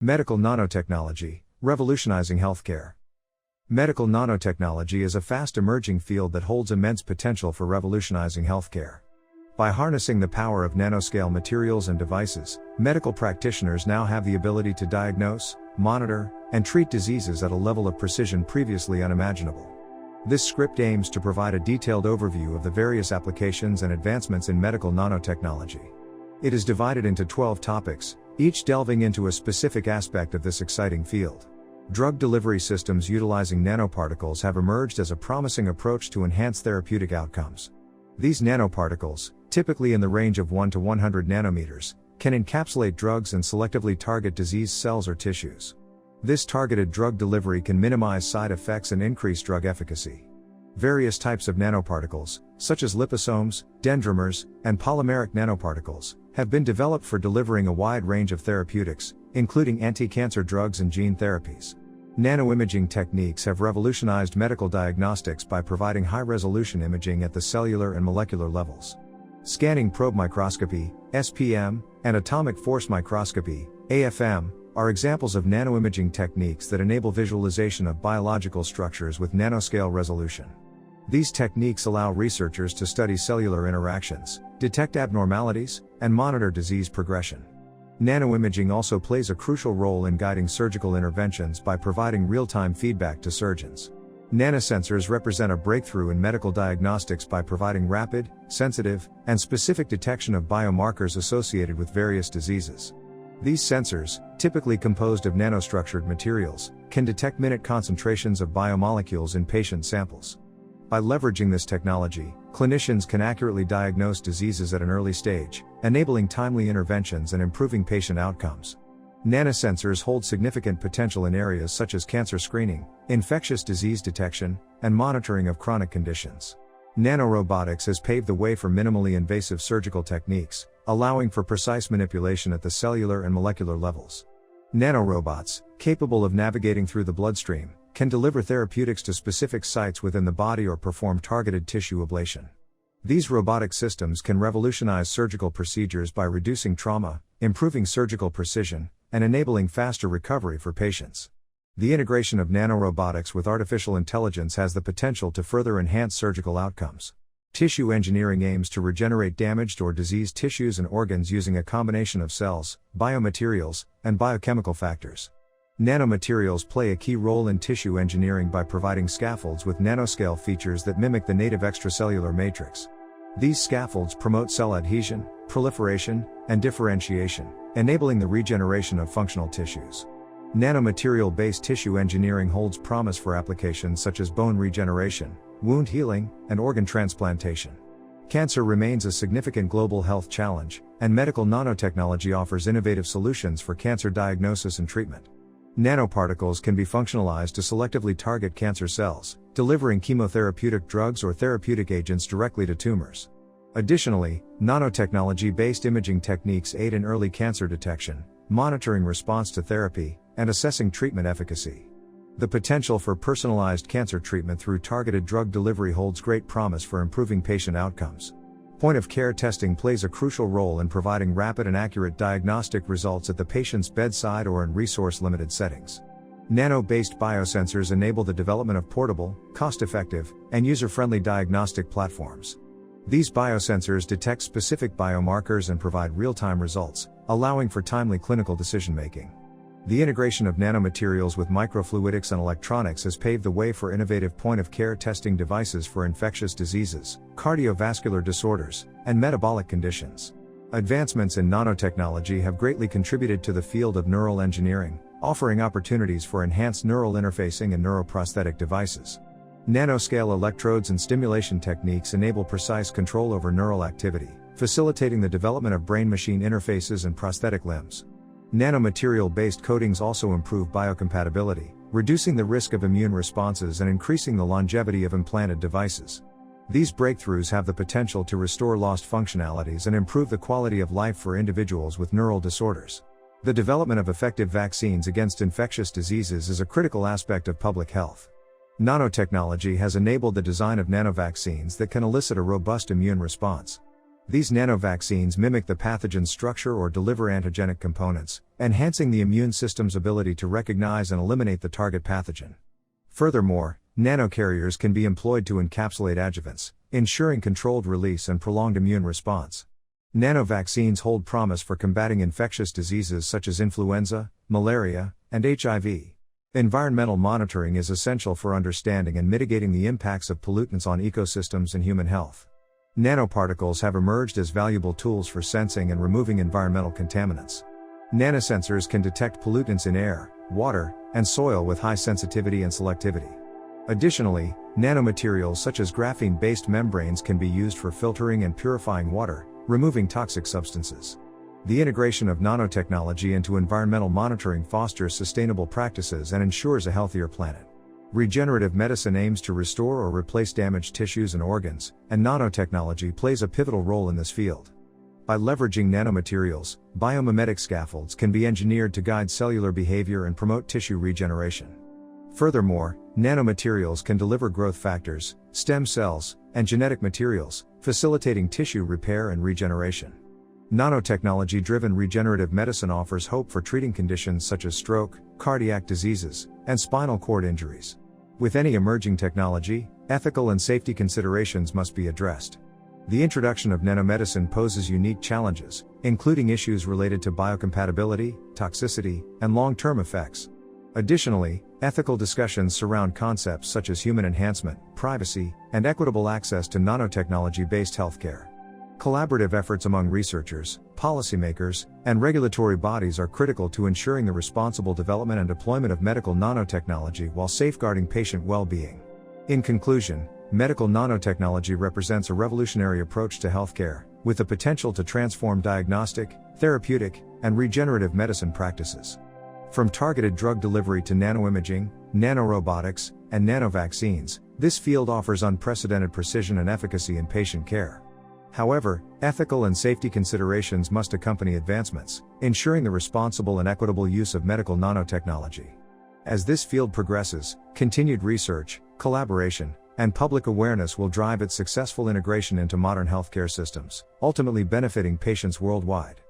Medical nanotechnology, revolutionizing healthcare. Medical nanotechnology is a fast-emerging field that holds immense potential for revolutionizing healthcare. By harnessing the power of nanoscale materials and devices, medical practitioners now have the ability to diagnose, monitor, and treat diseases at a level of precision previously unimaginable. This script aims to provide a detailed overview of the various applications and advancements in medical nanotechnology. It is divided into 12 topics, each delving into a specific aspect of this exciting field. Drug delivery systems utilizing nanoparticles have emerged as a promising approach to enhance therapeutic outcomes. These nanoparticles, typically in the range of 1 to 100 nanometers, can encapsulate drugs and selectively target diseased cells or tissues. This targeted drug delivery can minimize side effects and increase drug efficacy. Various types of nanoparticles, such as liposomes, dendrimers, and polymeric nanoparticles, have been developed for delivering a wide range of therapeutics, including anti-cancer drugs and gene therapies. Nanoimaging techniques have revolutionized medical diagnostics by providing high-resolution imaging at the cellular and molecular levels. Scanning probe microscopy, SPM, and atomic force microscopy, AFM, are examples of nanoimaging techniques that enable visualization of biological structures with nanoscale resolution. These techniques allow researchers to study cellular interactions, detect abnormalities, and monitor disease progression. Nanoimaging also plays a crucial role in guiding surgical interventions by providing real-time feedback to surgeons. Nanosensors represent a breakthrough in medical diagnostics by providing rapid, sensitive, and specific detection of biomarkers associated with various diseases. These sensors, typically composed of nanostructured materials, can detect minute concentrations of biomolecules in patient samples. By leveraging this technology, clinicians can accurately diagnose diseases at an early stage, enabling timely interventions and improving patient outcomes. Nanosensors hold significant potential in areas such as cancer screening, infectious disease detection, and monitoring of chronic conditions. Nanorobotics has paved the way for minimally invasive surgical techniques, allowing for precise manipulation at the cellular and molecular levels. Nanorobots, capable of navigating through the bloodstream, can deliver therapeutics to specific sites within the body or perform targeted tissue ablation. These robotic systems can revolutionize surgical procedures by reducing trauma, improving surgical precision, and enabling faster recovery for patients. The integration of nanorobotics with artificial intelligence has the potential to further enhance surgical outcomes. Tissue engineering aims to regenerate damaged or diseased tissues and organs using a combination of cells, biomaterials, and biochemical factors. Nanomaterials play a key role in tissue engineering by providing scaffolds with nanoscale features that mimic the native extracellular matrix. These scaffolds promote cell adhesion, proliferation, and differentiation, enabling the regeneration of functional tissues. Nanomaterial-based tissue engineering holds promise for applications such as bone regeneration, wound healing, and organ transplantation. Cancer remains a significant global health challenge, and medical nanotechnology offers innovative solutions for cancer diagnosis and treatment. Nanoparticles can be functionalized to selectively target cancer cells, delivering chemotherapeutic drugs or therapeutic agents directly to tumors. Additionally, nanotechnology-based imaging techniques aid in early cancer detection, monitoring response to therapy, and assessing treatment efficacy. The potential for personalized cancer treatment through targeted drug delivery holds great promise for improving patient outcomes. Point-of-care testing plays a crucial role in providing rapid and accurate diagnostic results at the patient's bedside or in resource-limited settings. Nano-based biosensors enable the development of portable, cost-effective, and user-friendly diagnostic platforms. These biosensors detect specific biomarkers and provide real-time results, allowing for timely clinical decision-making. The integration of nanomaterials with microfluidics and electronics has paved the way for innovative point-of-care testing devices for infectious diseases, cardiovascular disorders, and metabolic conditions. Advancements in nanotechnology have greatly contributed to the field of neural engineering, offering opportunities for enhanced neural interfacing and neuroprosthetic devices. Nanoscale electrodes and stimulation techniques enable precise control over neural activity, facilitating the development of brain-machine interfaces and prosthetic limbs. Nanomaterial-based coatings also improve biocompatibility, reducing the risk of immune responses and increasing the longevity of implanted devices. These breakthroughs have the potential to restore lost functionalities and improve the quality of life for individuals with neural disorders. The development of effective vaccines against infectious diseases is a critical aspect of public health. Nanotechnology has enabled the design of nanovaccines that can elicit a robust immune response. These nanovaccines mimic the pathogen's structure or deliver antigenic components, enhancing the immune system's ability to recognize and eliminate the target pathogen. Furthermore, nanocarriers can be employed to encapsulate adjuvants, ensuring controlled release and prolonged immune response. Nanovaccines hold promise for combating infectious diseases such as influenza, malaria, and HIV. Environmental monitoring is essential for understanding and mitigating the impacts of pollutants on ecosystems and human health. Nanoparticles have emerged as valuable tools for sensing and removing environmental contaminants. Nanosensors can detect pollutants in air, water, and soil with high sensitivity and selectivity. Additionally, nanomaterials such as graphene-based membranes can be used for filtering and purifying water, removing toxic substances. The integration of nanotechnology into environmental monitoring fosters sustainable practices and ensures a healthier planet. Regenerative medicine aims to restore or replace damaged tissues and organs, and nanotechnology plays a pivotal role in this field. By leveraging nanomaterials, biomimetic scaffolds can be engineered to guide cellular behavior and promote tissue regeneration. Furthermore, nanomaterials can deliver growth factors, stem cells, and genetic materials, facilitating tissue repair and regeneration. Nanotechnology-driven regenerative medicine offers hope for treating conditions such as stroke, cardiac diseases, and spinal cord injuries. With any emerging technology, ethical and safety considerations must be addressed. The introduction of nanomedicine poses unique challenges, including issues related to biocompatibility, toxicity, and long-term effects. Additionally, ethical discussions surround concepts such as human enhancement, privacy, and equitable access to nanotechnology-based healthcare. Collaborative efforts among researchers, policymakers, and regulatory bodies are critical to ensuring the responsible development and deployment of medical nanotechnology while safeguarding patient well-being. In conclusion, medical nanotechnology represents a revolutionary approach to healthcare, with the potential to transform diagnostic, therapeutic, and regenerative medicine practices. From targeted drug delivery to nanoimaging, nanorobotics, and nanovaccines, this field offers unprecedented precision and efficacy in patient care. However, ethical and safety considerations must accompany advancements, ensuring the responsible and equitable use of medical nanotechnology. As this field progresses, continued research, collaboration, and public awareness will drive its successful integration into modern healthcare systems, ultimately benefiting patients worldwide.